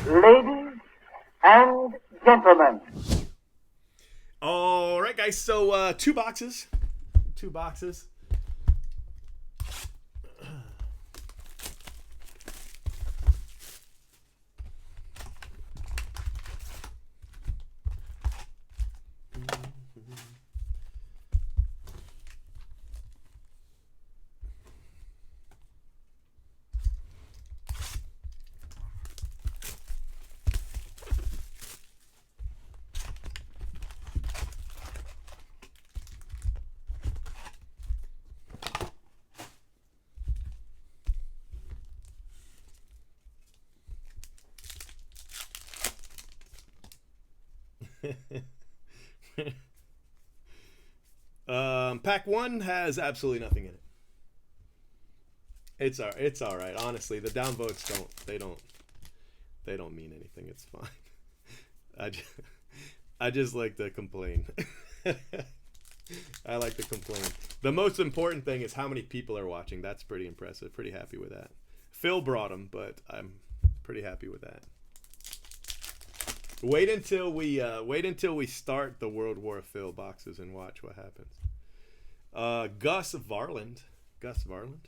Ladies and gentlemen, All right, guys. So two boxes. Two boxes. Pack one has absolutely nothing in it. It's all right. Honestly, the downvotes don't mean anything. It's fine. I just, I just like to complain. I like to complain. The most important thing is how many people are watching. That's pretty impressive. Pretty happy with that. Phil brought them, but I'm pretty happy with that. Wait until we start the World War Phil boxes and watch what happens. Gus Varland. Gus Varland.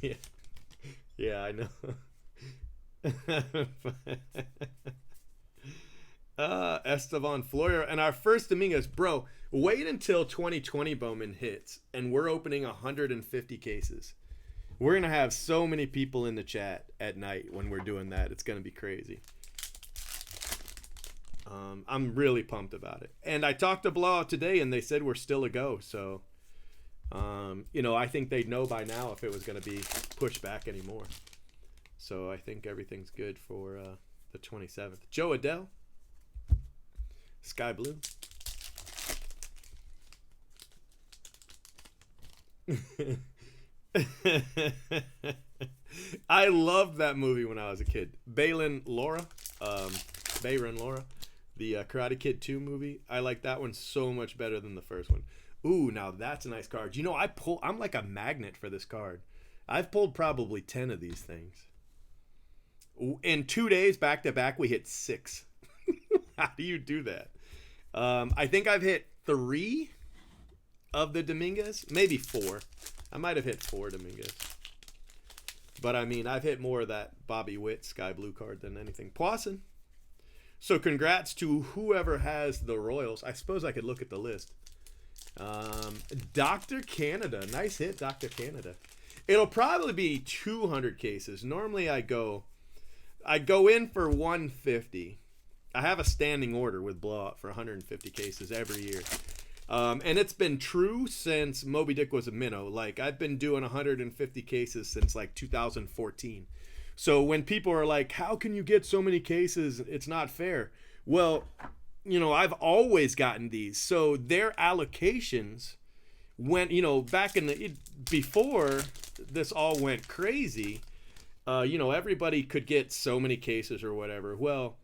Yeah, yeah, I know. Estevan Floyer and our first Dominguez, bro. Wait until 2020 Bowman hits, and we're opening 150 cases. We're gonna have so many people in the chat at night when we're doing that. It's gonna be crazy. I'm really pumped about it. And I talked to Blowout today, and they said we're still a go. So, I think they'd know by now if it was gonna be pushed back anymore. So I think everything's good for the 27th. Joe Adele. Sky Blue. I loved that movie when I was a kid. Bayron Laura, the Karate Kid 2 movie. I like that one so much better than the first one. Ooh, now that's a nice card. I'm like a magnet for this card. I've pulled probably 10 of these things. In 2 days back to back, we hit 6. How do you do that? I think I've hit 3 of the Dominguez, maybe 4. I might have hit 4 Dominguez. But I mean, I've hit more of that Bobby Witt Sky Blue card than anything. Poisson. So congrats to whoever has the Royals. I suppose I could look at the list. Dr. Canada. Nice hit, Dr. Canada. It'll probably be 200 cases. Normally I go in for 150. I have a standing order with Blowout for 150 cases every year. And it's been true since Moby Dick was a minnow. Like, I've been doing 150 cases since like 2014. So when people are like, how can you get so many cases? It's not fair. Well, I've always gotten these. So their allocations went, back before this all went crazy, everybody could get so many cases or whatever. Well,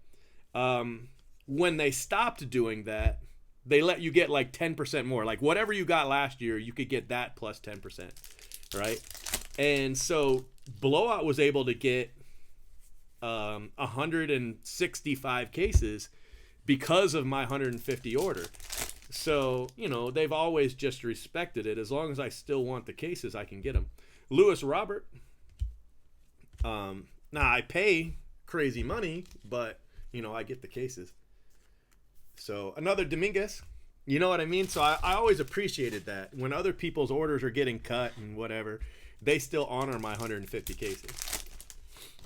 when they stopped doing that, they let you get like 10% more. Like whatever you got last year, you could get that plus 10%, right? And so Blowout was able to get 165 cases because of my 150 order. So, they've always just respected it. As long as I still want the cases, I can get them. Lewis Robert. Now, I pay crazy money, but, I get the cases. So, another Dominguez. You know what I mean? So, I always appreciated that. When other people's orders are getting cut and whatever, they still honor my 150 cases.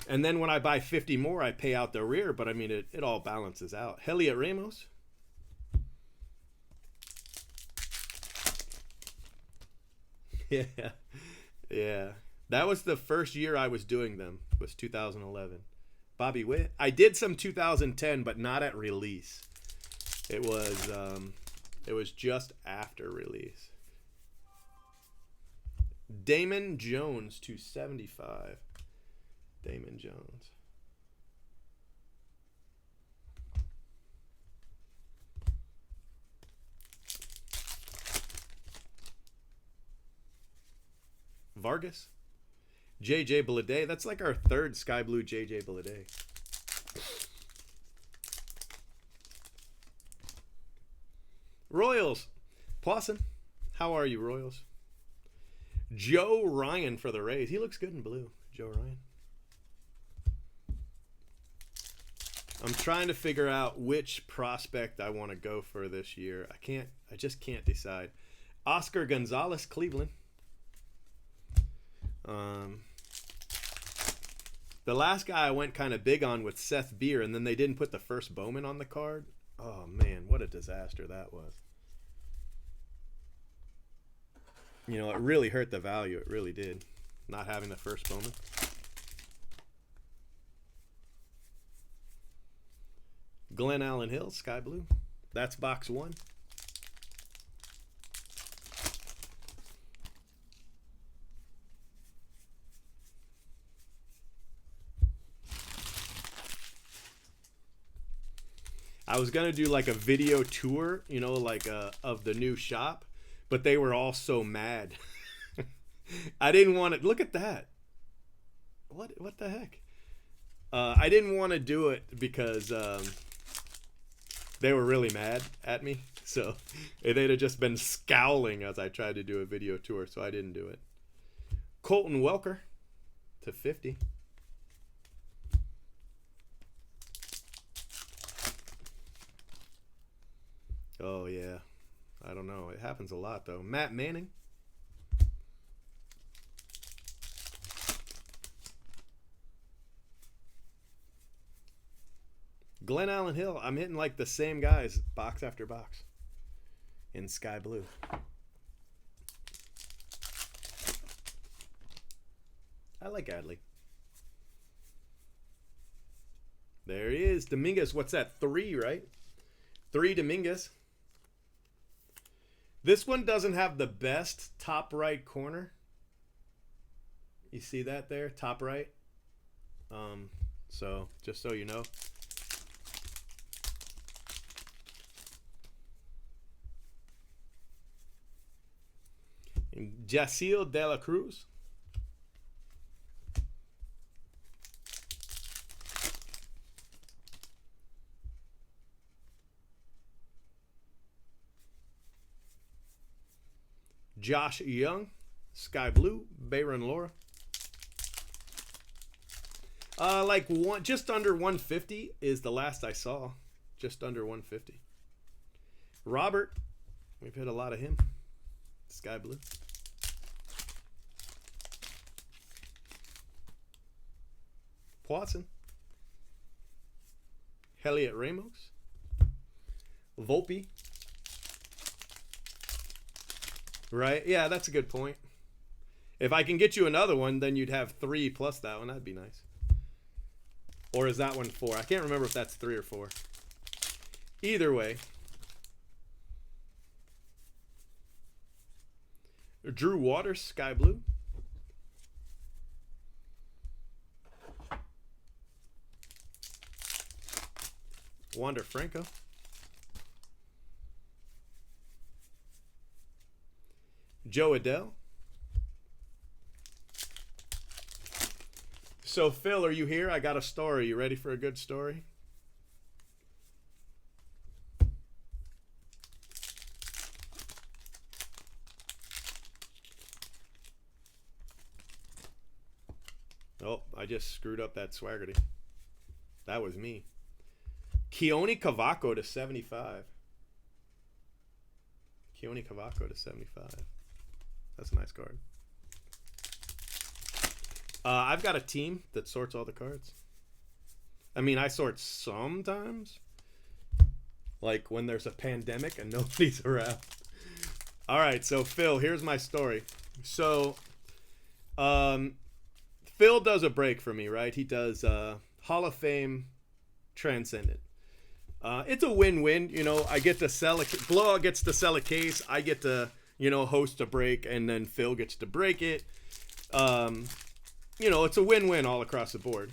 And then when I buy 50 more, I pay out the rear. But, I mean, it all balances out. Heliot Ramos. Yeah. Yeah. That was the first year I was doing them, was 2011. Bobby Witt. I did some 2010, but not at release. It was just after release. Damon Jones, 275. Damon Jones. Vargas. JJ Bleday. That's like our third Sky Blue JJ Bleday. Royals. Pawson. How are you, Royals? Joe Ryan for the Rays. He looks good in blue. Joe Ryan. I'm trying to figure out which prospect I want to go for this year. I just can't decide. Oscar Gonzalez, Cleveland. The last guy I went kind of big on with Seth Beer, and then they didn't put the first Bowman on the card. Oh, man, what a disaster that was. You know, it really hurt the value. It really did, not having the first Bowman. Glen Allen Hill, Sky Blue. That's box 1. I was going to do like a video tour, you know, like of the new shop, but they were all so mad. I didn't want to. Look at that. What the heck? I didn't want to do it because they were really mad at me. So they'd have just been scowling as I tried to do a video tour, so I didn't do it. Colton Welker to 50. Oh, yeah. I don't know. It happens a lot, though. Matt Manning. Glen Allen Hill. I'm hitting like the same guys box after box in Sky Blue. I like Adley. There he is. Dominguez. What's that? 3, right? 3 Dominguez. This one doesn't have the best top right corner. You see that there? Top right. So, just so you know. Jaciel De La Cruz. Josh Young, Sky Blue, Bayron Lora. Just under 150 is the last I saw. Just under 150. Robert, we've hit a lot of him. Sky Blue. Watson. Heliot Ramos. Volpe. Right? Yeah, that's a good point. If I can get you another one, then you'd have 3 plus that one. That'd be nice. Or is that one 4? I can't remember if that's 3 or 4. Either way. Drew Waters, Sky Blue. Wander Franco. Joe Adele. So, Phil, are you here? I got a story. You ready for a good story? Oh, I just screwed up that Swaggerty. That was me. Keone Cavaco to 75. Keone Cavaco to 75. That's a nice card. I've got a team that sorts all the cards. I mean, I sort sometimes. Like when there's a pandemic and nobody's around. All right, so Phil, here's my story. So, Phil does a break for me, right? He does Hall of Fame Transcendent. It's a win-win. You know, I get to sell Blowout gets to sell a case. I get to, you know, host a break, and then Phil gets to break it. You know, it's a win-win all across the board.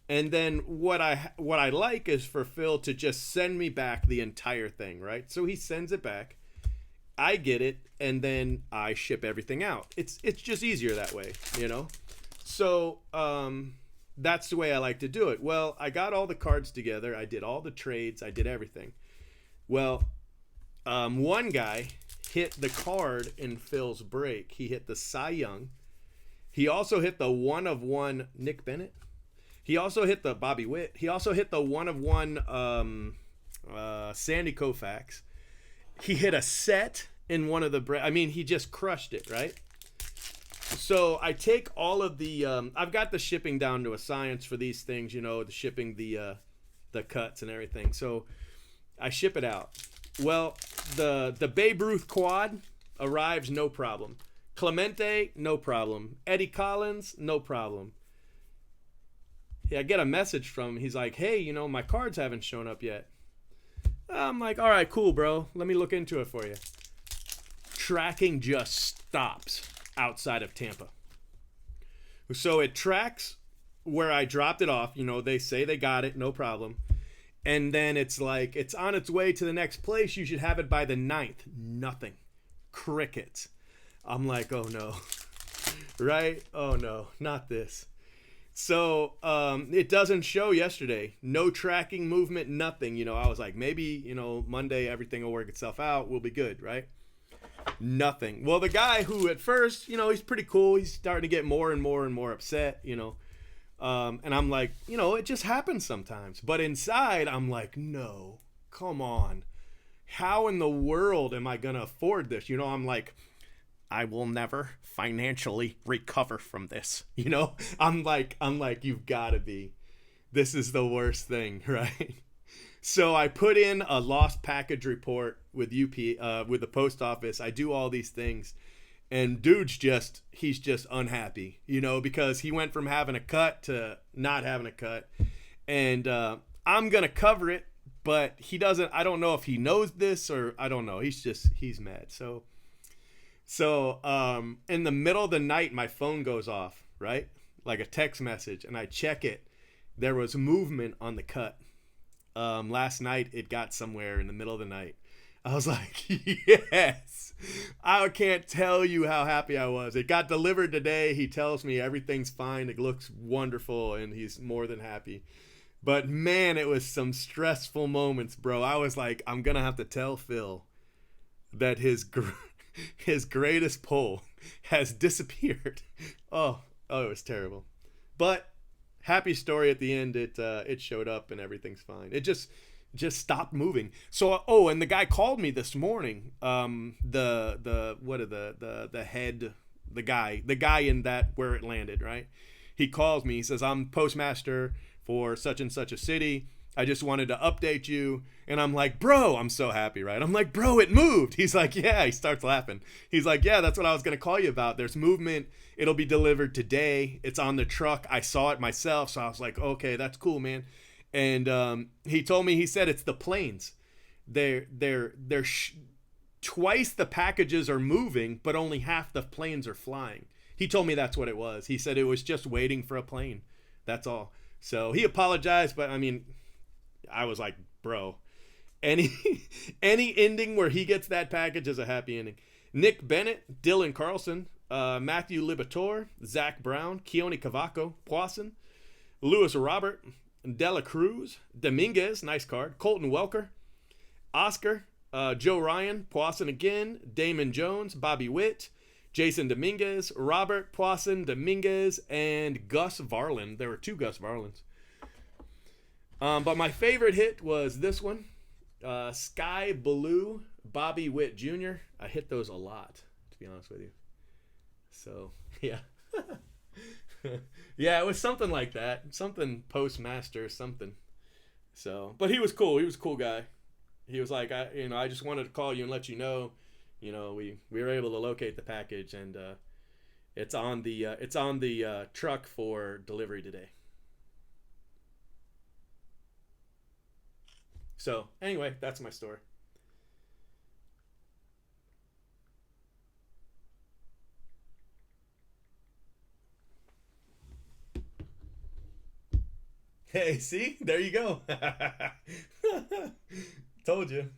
And then what I like is for Phil to just send me back the entire thing, right? So he sends it back, I get it, and then I ship everything out. It's just easier that way, you know. So that's the way I like to do it. Well, I got all the cards together. I did all the trades. I did everything. Well, one guy hit the card in Phil's break. He hit the Cy Young. He also hit the 1/1 Nick Bennett. He also hit the Bobby Witt. He also hit the 1/1 Sandy Koufax. He hit a set in one of the I mean, he just crushed it, right? So I take all of the I've got the shipping down to a science for these things, you know, the shipping the cuts and everything. So I ship it out. Well, the Babe Ruth quad arrives, no problem. Clemente, no problem. Eddie Collins, no problem. Yeah, I get a message from him. He's like, hey, you know, my cards haven't shown up yet. I'm like, all right, cool, bro. Let me look into it for you. Tracking just stops outside of Tampa. So it tracks where I dropped it off. You know, they say they got it, no problem. And then it's like, it's on its way to the next place. You should have it by the 9th. Nothing. Crickets. I'm like, oh no. Right? Oh no, not this. So it doesn't show yesterday. No tracking, movement, nothing. You know, I was like, maybe, you know, Monday everything will work itself out. We'll be good, right? Nothing. Well, the guy who at first, you know, he's pretty cool. He's starting to get more and more and more upset, you know. And I'm like, you know, it just happens sometimes. But inside, I'm like, no, come on. How in the world am I going to afford this? You know, I'm like, I will never financially recover from this. You know, I'm like, you've got to be. This is the worst thing, right? So I put in a lost package report with with the post office. I do all these things, and he's just unhappy, you know, because he went from having a cut to not having a cut, and I'm gonna cover it, but he doesn't. I don't know if he knows this or I don't know. He's mad. So in the middle of the night, my phone goes off, right? Like a text message, and I check it. There was movement on the cut. Last night, it got somewhere in the middle of the night. I was like, yes. I can't tell you how happy I was. It got delivered today. He tells me everything's fine. It looks wonderful, and he's more than happy. But, man, it was some stressful moments, bro. I was like, I'm going to have to tell Phil that his greatest pull has disappeared. Oh, it was terrible. But happy story at the end. It showed up and everything's fine. It just stopped moving. So and the guy called me this morning. The guy in that where it landed, right? He calls me. He says, I'm postmaster for such and such a city. I just wanted to update you. And I'm like, bro, I'm so happy, right? I'm like, bro, it moved. He's like, yeah. He starts laughing. He's like, yeah, that's what I was going to call you about. There's movement. It'll be delivered today. It's on the truck. I saw it myself. So I was like, okay, that's cool, man. And he told me, he said it's the planes. They're twice the packages are moving, but only half the planes are flying. He told me that's what it was. He said it was just waiting for a plane. That's all. So he apologized, but I mean, I was like, bro, any ending where he gets that package is a happy ending. Nick Bennett, Dylan Carlson, Matthew Liberatore, Zach Brown, Keone Cavaco, Poisson, Lewis Robert, Dela Cruz, Dominguez, nice card, Colton Welker, Oscar, Joe Ryan, Poisson again, Damon Jones, Bobby Witt, Jason Dominguez, Robert Poisson, Dominguez, and Gus Varlin. There were 2 Gus Varlins. But my favorite hit was this one, Sky Blue, Bobby Witt Jr. I hit those a lot, to be honest with you. So, yeah. Yeah, it was something like that. Something postmaster, something. So, but he was cool. He was a cool guy. He was like, I just wanted to call you and let you know, we were able to locate the package, and it's on the truck for delivery today. So, anyway, that's my story. Hey, see? There you go. Told you.